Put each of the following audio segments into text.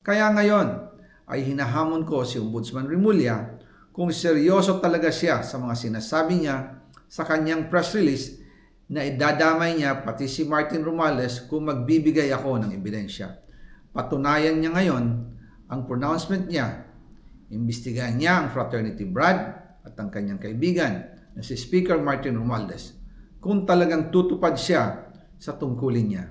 Kaya ngayon ay hinahamon ko si Ombudsman Remulla kung seryoso talaga siya sa mga sinasabi niya sa kanyang press release na idadamay niya pati si Martin Romualdez kung magbibigay ako ng ebidensya. Patunayan niya ngayon ang pronouncement niya. Imbestigahan niya ang Fraternity Brad at ang kanyang kaibigan na si Speaker Martin Romualdez kung talagang tutupad siya sa tungkulin niya.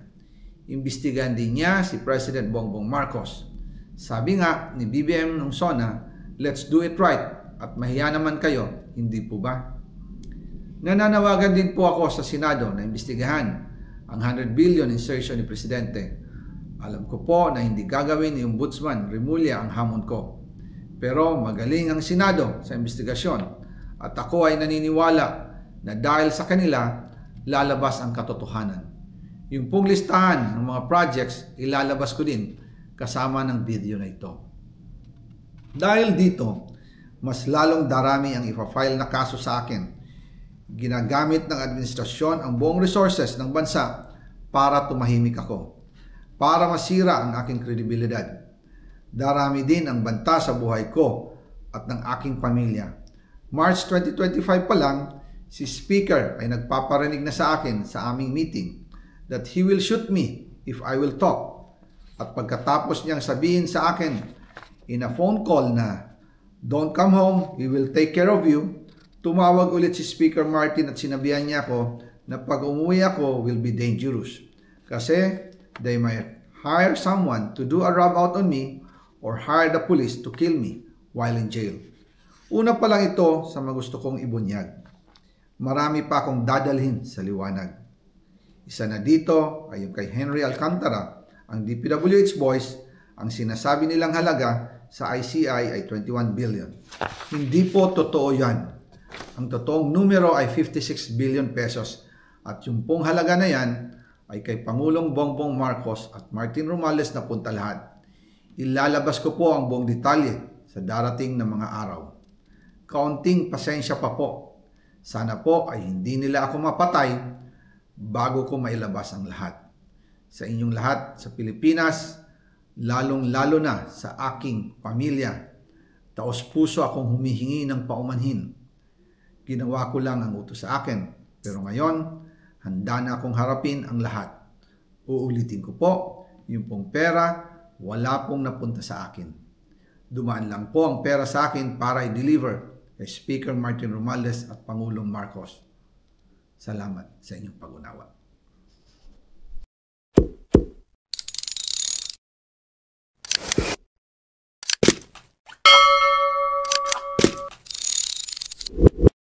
Imbestigahan din niya si President Bongbong Marcos. Sabi nga ni BBM nung SONA, let's do it right at mahiya naman kayo, hindi po ba? Nananawagan din po ako sa Senado na imbestigahan ang 100 billion insertion ni Presidente. Alam ko po na hindi gagawin ni Ombudsman Remulla ang hamon ko. Pero magaling ang Senado sa investigasyon at ako ay naniniwala na dahil sa kanila, lalabas ang katotohanan. Yung pong listahan ng mga projects, ilalabas ko din kasama ng video na ito. Dahil dito, mas lalong darami ang ipa-file na kaso sa akin. Ginagamit ng administrasyon ang buong resources ng bansa para tumahimik ako, para masira ang aking kredibilidad. Darami din ang banta sa buhay ko at ng aking pamilya. March 2025 pa lang, si Speaker ay nagpaparinig na sa akin sa aming meeting that he will shoot me if I will talk. At pagkatapos niyang sabihin sa akin in a phone call na, don't come home, we will take care of you, tumawag ulit si Speaker Martin at sinabihan niya ako na pag umuwi ako will be dangerous. Kasi they might hire someone to do a rob out on me or hire the police to kill me while in jail. Una pa lang ito sa magusto kong ibunyag. Marami pa akong dadalhin sa liwanag. Isa na dito ay yung kay Henry Alcantara, ang DPWH boys, ang sinasabi nilang halaga sa ICI ay 21 billion. Hindi po totoo yan. Ang totoong numero ay 56 billion pesos at yung pong halaga na yan ay kay Pangulong Bongbong Marcos at Martin Romualdez na punta lahat. Ilalabas ko po ang buong detalye sa darating na mga araw. Kaunting pasensya pa po. Sana po ay hindi nila ako mapatay bago ko mailabas ang lahat. Sa inyong lahat sa Pilipinas, lalong-lalo na sa aking pamilya, taos-puso akong humihingi ng paumanhin. Ginawa ko lang ang utos sa akin, pero ngayon, handa na akong harapin ang lahat. Uulitin ko po, yung pong pera, wala pong napunta sa akin. Dumaan lang po ang pera sa akin para i-deliver kay Speaker Martin Romualdez at Pangulong Marcos. Salamat sa inyong pag-unawa.